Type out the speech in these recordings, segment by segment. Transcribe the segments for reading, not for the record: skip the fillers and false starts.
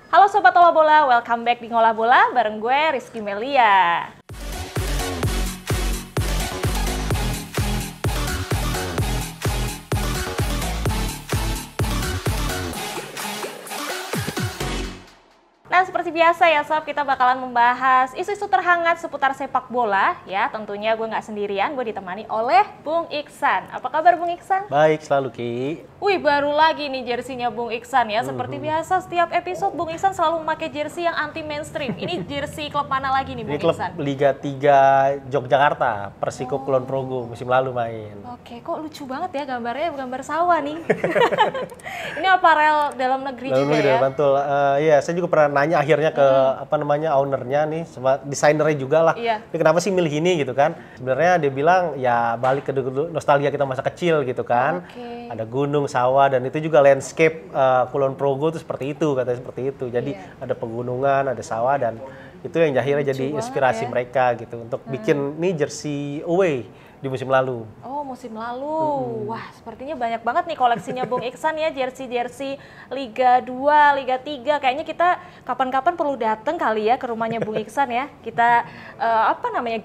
Halo Sobat Olah Bola, welcome back di Ngolah Bola bareng gue Rizky Melia. Nah, seperti biasa ya Sob, kita bakalan membahas isu-isu terhangat seputar sepak bola ya. Tentunya gue nggak sendirian, gue ditemani oleh Bung Iksan. Apa kabar Bung Iksan? Baik, selalu Ki. Wih, baru lagi nih jersinya Bung Iksan ya. Seperti biasa, setiap episode Bung Iksan selalu memakai jersey yang anti mainstream. Ini jersey klub mana lagi nih Bung Ini klub Iksan? Liga 3 Yogyakarta, Persiko Kulon Progo musim lalu main. Oke, kok lucu banget ya gambarnya, gambar sawah nih. Ini aparel dalam negeri Lalu juga ya? Betul. Ya, saya juga pernah nanya akhirnya ke ownernya nih, sama desainernya juga lah. Iya. Ini kenapa sih milih ini gitu kan? Sebenarnya dia bilang ya balik ke nostalgia kita masa kecil gitu kan. Oke. Ada gunung, sawah, dan itu juga landscape Kulon Progo itu seperti itu, katanya seperti itu. Jadi ada pegunungan, ada sawah, dan itu yang akhirnya jadi inspirasi ya. mereka gitu untuk bikin nih jersey away di musim lalu. Oh, musim lalu. Wah, sepertinya banyak banget nih koleksinya Bung Iksan ya, jersey-jersey Liga 2, Liga 3. Kayaknya kita kapan-kapan perlu datang kali ya ke rumahnya Bung Iksan ya. Kita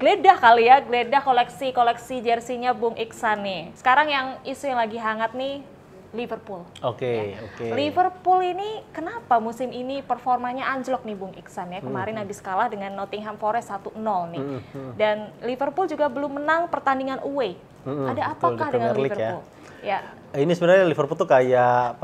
geledah kali ya, geledah koleksi jersey-nya Bung Iksan nih. Sekarang yang isu yang lagi hangat nih, Liverpool. Oke. Liverpool ini kenapa musim ini performanya anjlok nih Bung Iksan ya. Kemarin habis kalah dengan Nottingham Forest 1-0 nih. Dan Liverpool juga belum menang pertandingan away. Ada apakah dengan Liverpool? Ya. Ini sebenarnya Liverpool tuh kayak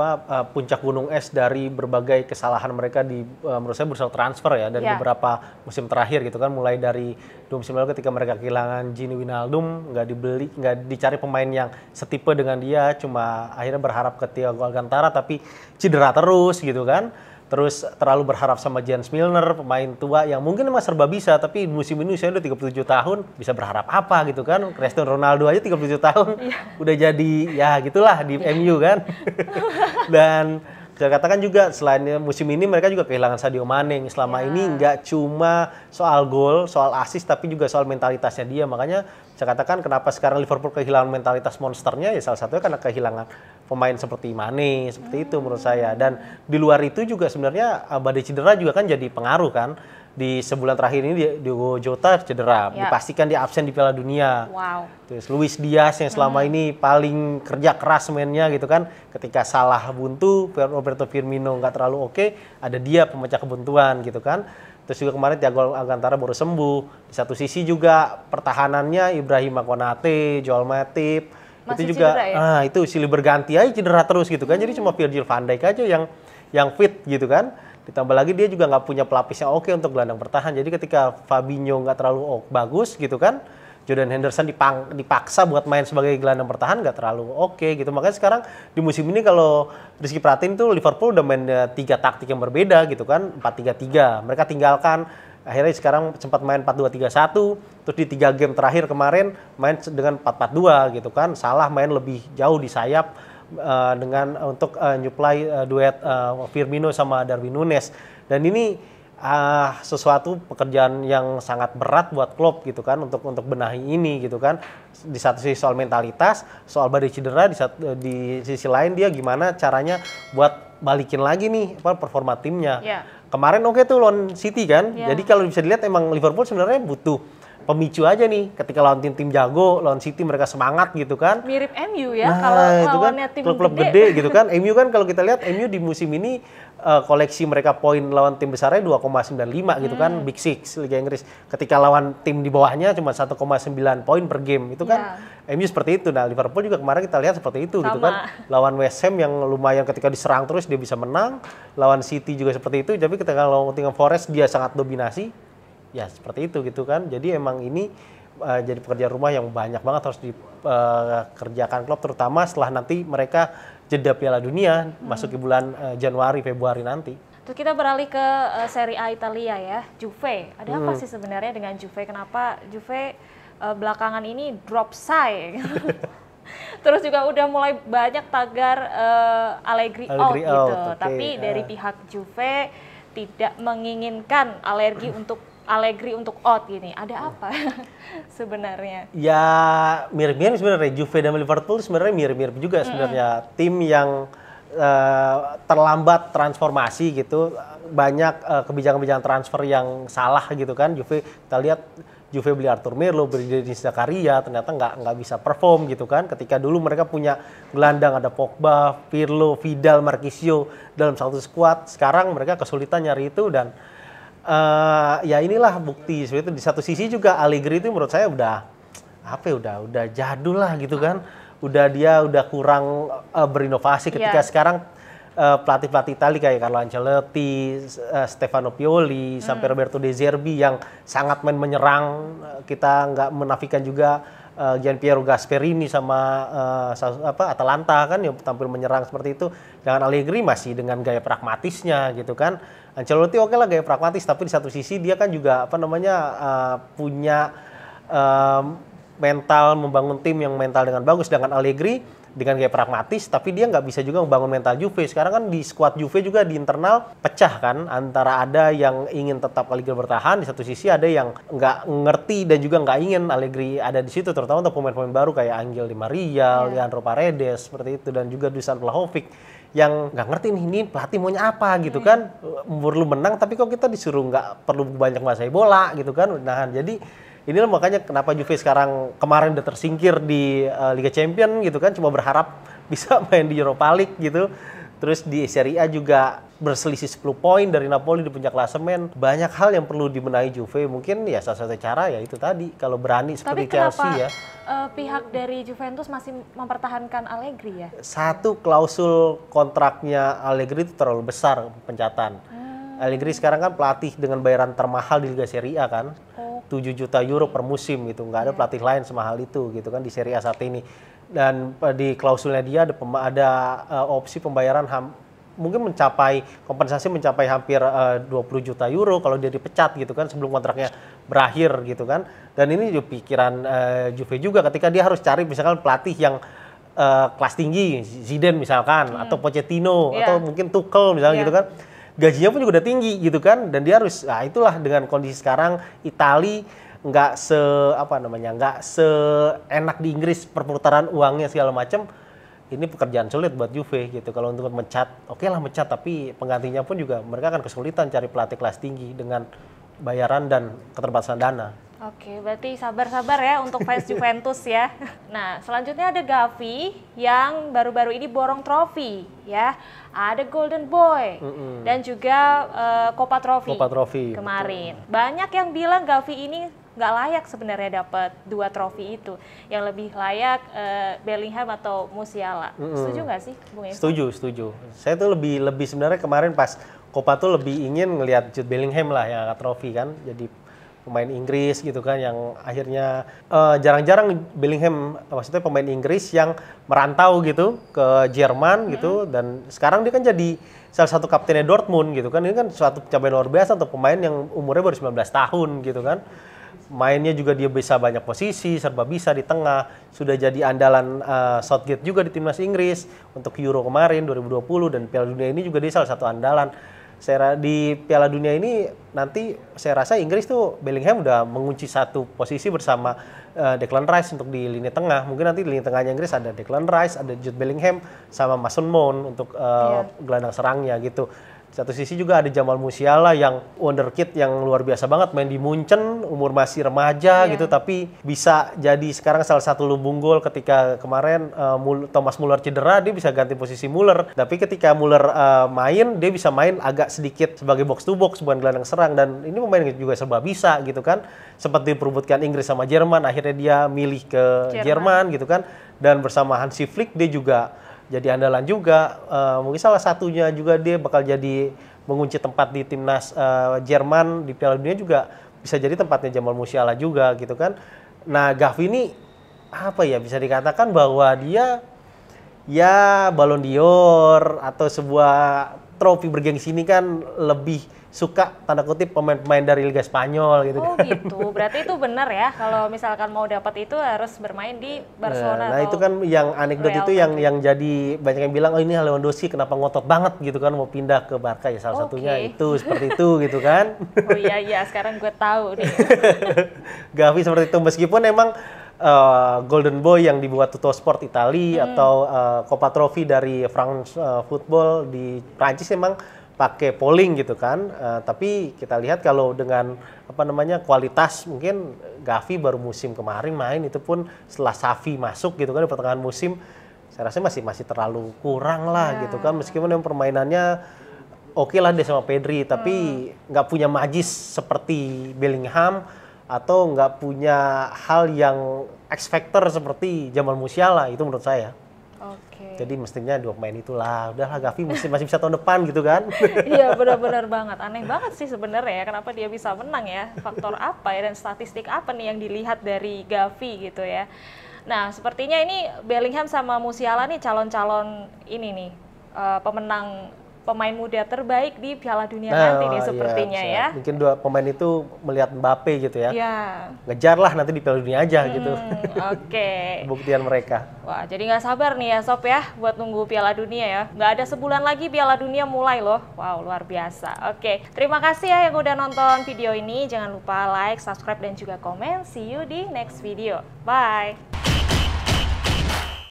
puncak gunung es dari berbagai kesalahan mereka di menurut saya bursa transfer ya dari beberapa musim terakhir gitu kan, mulai dari 2 musim lalu ketika mereka kehilangan Gini Wijnaldum, nggak dicari pemain yang setipe dengan dia, cuma akhirnya berharap ke Thiago Alcantara tapi cedera terus gitu kan. Terus terlalu berharap sama James Milner, pemain tua yang mungkin memang serba bisa, tapi musim ini usianya udah 37 tahun, bisa berharap apa gitu kan. Cristiano Ronaldo aja 37 tahun, udah jadi ya gitulah di MU kan. Dan saya katakan juga selain musim ini mereka juga kehilangan Sadio Mane yang selama ini nggak cuma soal gol, soal assist, tapi juga soal mentalitasnya dia. Makanya saya katakan kenapa sekarang Liverpool kehilangan mentalitas monsternya, ya salah satunya karena kehilangan pemain seperti Mane, seperti itu menurut saya. Dan di luar itu juga sebenarnya badai cedera juga kan jadi pengaruh kan. Di sebulan terakhir ini Diogo Jota cedera, dipastikan dia absen di Piala Dunia. Wow. Terus Luis Diaz yang selama ini paling kerja keras mainnya gitu kan, ketika salah buntu, Roberto Firmino nggak terlalu oke, ada dia pemecah kebuntuan gitu kan. Terus juga kemarin Thiago Alcantara baru sembuh. Di satu sisi juga pertahanannya Ibrahim Konate, Joel Matip, masih itu juga cedera, ya? itu silih berganti aja cedera terus gitu kan. Jadi cuma Virgil van Dijk aja yang fit gitu kan. Ditambah lagi dia juga nggak punya pelapis yang oke untuk gelandang bertahan. Jadi ketika Fabinho nggak terlalu bagus gitu kan, Jordan Henderson dipaksa buat main sebagai gelandang bertahan nggak terlalu oke gitu. Makanya sekarang di musim ini kalau Rizky perhatiin tuh Liverpool udah main 3 taktik yang berbeda gitu kan, 4-3-3. Mereka tinggalkan, akhirnya sekarang sempat main 4-2-3-1, terus di 3 game terakhir kemarin main dengan 4-4-2 gitu kan. Salah main lebih jauh di sayap dengan untuk nyuplai duet Firmino sama Darwin Núñez. Dan ini sesuatu pekerjaan yang sangat berat buat Klopp gitu kan untuk benahi ini gitu kan. Di satu sisi soal mentalitas, soal badai cedera, di sisi lain dia gimana caranya buat balikin lagi nih performa timnya. Kemarin oke tuh lawan City kan. Jadi kalau bisa dilihat emang Liverpool sebenarnya butuh pemicu aja nih, ketika lawan tim-tim jago, lawan City mereka semangat gitu kan. Mirip MU ya, kalau lawannya tim klub-klub gede gitu kan. MU kan kalau kita lihat MU di musim ini koleksi mereka poin lawan tim besarnya 2,95 gitu kan, Big Six Liga Inggris. Ketika lawan tim di bawahnya cuma 1,9 poin per game. Itu kan MU seperti itu. Nah, Liverpool juga kemarin kita lihat seperti itu gitu kan. Lawan West Ham yang lumayan ketika diserang terus dia bisa menang, lawan City juga seperti itu. Tapi ketika lawan Nottingham Forest dia sangat dominasi. Ya seperti itu gitu kan. Jadi emang ini jadi pekerjaan rumah yang banyak banget harus dikerjakan Klopp, terutama setelah nanti mereka jeda Piala Dunia masuk ke bulan Januari Februari nanti. Terus kita beralih ke Serie A Italia ya, Juve. Ada apa sih sebenarnya dengan Juve? Kenapa Juve belakangan ini drop say? Terus juga udah mulai banyak tagar Allegri out gitu. Tapi dari pihak Juve tidak menginginkan Allegri untuk out gini. Ada apa sebenarnya? Ya mirip-mirip sebenarnya. Juve dan Liverpool sebenarnya mirip-mirip juga sebenarnya. Tim yang terlambat transformasi gitu, banyak kebijakan-kebijakan transfer yang salah gitu kan. Juve kita lihat Juve beli Arthur Melo, beli Denis Zakaria, ternyata nggak bisa perform gitu kan. Ketika dulu mereka punya gelandang ada Pogba, Pirlo, Vidal, Marquisio dalam satu skuad, sekarang mereka kesulitan nyari itu dan ya inilah bukti. Seperti itu di satu sisi juga Allegri itu menurut saya udah jadul lah gitu kan. Dia udah kurang berinovasi ketika sekarang pelatih-pelatih Italia kayak Carlo Ancelotti, Stefano Pioli, sampai Roberto De Zerbi yang sangat main menyerang. Kita nggak menafikan juga Gianpiero Gasperini sama Atalanta kan yang tampil menyerang seperti itu. Jangan Allegri masih dengan gaya pragmatisnya gitu kan. Ancelotti oke lah gaya pragmatis, tapi di satu sisi dia kan juga punya mental membangun tim yang mental dengan bagus. Dengan Allegri dengan gaya pragmatis, tapi dia nggak bisa juga membangun mental Juve. Sekarang kan di skuad Juve juga di internal pecah kan, antara ada yang ingin tetap Allegri bertahan, di satu sisi ada yang nggak ngerti dan juga nggak ingin Allegri ada di situ, terutama untuk pemain-pemain baru kayak Angel Di Maria, Leandro Paredes seperti itu, dan juga Dusan Vlahovic yang nggak ngerti nih ini pelatih maunya apa gitu kan. Perlu menang tapi kok kita disuruh nggak perlu banyak menguasai bola gitu kan. Nah jadi inilah makanya kenapa Juve sekarang kemarin udah tersingkir di Liga Champions gitu kan, cuma berharap bisa main di Europa League gitu. Terus di Serie A juga berselisih 10 poin dari Napoli di puncak klasemen. Banyak hal yang perlu dibenahi Juve. Mungkin ya salah satu cara ya itu tadi, kalau berani seperti Chelsea ya. Pihak dari Juventus masih mempertahankan Allegri ya? Satu, klausul kontraknya Allegri itu terlalu besar pencatan. Allegri sekarang kan pelatih dengan bayaran termahal di Liga Serie A kan. 7 juta euro per musim gitu. Nggak ada pelatih lain semahal itu gitu kan di Serie A saat ini. Dan di klausulnya dia ada opsi pembayaran mungkin kompensasi mencapai hampir 20 juta euro kalau dia dipecat gitu kan sebelum kontraknya berakhir gitu kan. Dan ini juga pikiran Juve juga ketika dia harus cari misalkan pelatih yang kelas tinggi, Zidane misalkan, atau Pochettino, atau mungkin Tuchel misalnya gitu kan. Gajinya pun juga udah tinggi gitu kan, dan dia harus, nah itulah dengan kondisi sekarang Itali nggak seenak di Inggris perputaran uangnya segala macam. Ini pekerjaan sulit buat Juve gitu. Kalau untuk mecat, oke lah mecat, tapi penggantinya pun juga mereka akan kesulitan cari pelatih kelas tinggi dengan bayaran dan keterbatasan dana. Oke, berarti sabar-sabar ya untuk fans Juventus ya. Nah, selanjutnya ada Gavi yang baru-baru ini borong trofi ya. Ada Golden Boy dan juga Coppa Trophy kemarin. Betul. Banyak yang bilang Gavi ini nggak layak sebenarnya dapat 2 trofi itu. Yang lebih layak Bellingham atau Musiala. Setuju nggak sih, Bung Eva? Setuju. Saya tuh lebih sebenarnya kemarin pas Coppa tuh lebih ingin ngelihat Jude Bellingham lah yang angkat trofi kan. Jadi pemain Inggris gitu kan yang akhirnya jarang-jarang Bellingham, maksudnya pemain Inggris yang merantau gitu ke Jerman gitu, dan sekarang dia kan jadi salah satu kaptennya Dortmund gitu kan. Ini kan suatu pencapaian luar biasa untuk pemain yang umurnya baru 19 tahun gitu kan. Mainnya juga dia bisa banyak posisi, serba bisa di tengah, sudah jadi andalan Southgate juga di timnas Inggris untuk Euro kemarin 2020, dan Piala Dunia ini juga dia salah satu andalan. Di Piala Dunia ini nanti saya rasa Inggris tuh Bellingham udah mengunci satu posisi bersama Declan Rice untuk di lini tengah. Mungkin nanti di lini tengahnya Inggris ada Declan Rice, ada Jude Bellingham sama Mason Mount untuk gelandang serangnya gitu. Satu sisi juga ada Jamal Musiala yang wonderkid yang luar biasa banget, main di Munchen, umur masih remaja gitu, tapi bisa jadi sekarang salah satu lumbung gol. Ketika kemarin Thomas Muller cedera, dia bisa ganti posisi Muller. Tapi ketika Muller main, dia bisa main agak sedikit sebagai box to box, bukan gelandang serang. Dan ini pemain juga serba bisa gitu kan. Sempat diperebutkan Inggris sama Jerman, akhirnya dia milih ke Jerman gitu kan. Dan bersama Hansi Flick dia juga jadi andalan juga, mungkin salah satunya juga dia bakal jadi mengunci tempat di timnas Jerman di Piala Dunia juga bisa jadi tempatnya Jamal Musiala juga gitu kan. Nah Gavi ini apa ya, bisa dikatakan bahwa dia ya Ballon d'Or atau sebuah trofi bergengsi ini kan lebih suka tanda kutip pemain-pemain dari Liga Spanyol gitu. Oh gitu, berarti itu benar ya kalau misalkan mau dapat itu harus bermain di Barcelona. Nah itu kan yang anekdot itu yang jadi banyak yang bilang oh ini Lewandowski kenapa ngotot banget gitu kan mau pindah ke Barca, ya salah satunya itu seperti itu gitu kan. Oh iya sekarang gue tahu nih. Gavi seperti itu, meskipun emang Golden Boy yang dibuat Tuttosport Italia atau Coppa Trophy dari France Football di Prancis memang pakai polling gitu kan. Tapi kita lihat kalau dengan kualitas, mungkin Gavi baru musim kemarin main, itu pun setelah Xavi masuk gitu kan di pertengahan musim, saya rasa masih terlalu kurang lah gitu kan. Meskipun yang permainannya oke lah dia sama Pedri, tapi nggak punya magis seperti Bellingham atau nggak punya hal yang X factor seperti Jamal Musiala, itu menurut saya. Oke. Jadi mestinya dua pemain itulah. Udahlah, Gavi masih bisa tahun depan gitu kan. Iya, benar-benar banget. Aneh banget sih sebenarnya ya, kenapa dia bisa menang ya. Faktor apa ya dan statistik apa nih yang dilihat dari Gavi gitu ya. Nah, sepertinya ini Bellingham sama Musiala nih calon-calon ini nih pemenang pemain muda terbaik di Piala Dunia nanti nih sepertinya ya. Mungkin dua pemain itu melihat Mbappe gitu ya. Iya. Ngejar lah nanti di Piala Dunia aja gitu. Oke. Buktian mereka. Wah, jadi nggak sabar nih ya Sob ya buat nunggu Piala Dunia ya. Nggak ada sebulan lagi Piala Dunia mulai loh. Wow, luar biasa. Oke, terima kasih ya yang udah nonton video ini. Jangan lupa like, subscribe, dan juga komen. See you di next video. Bye!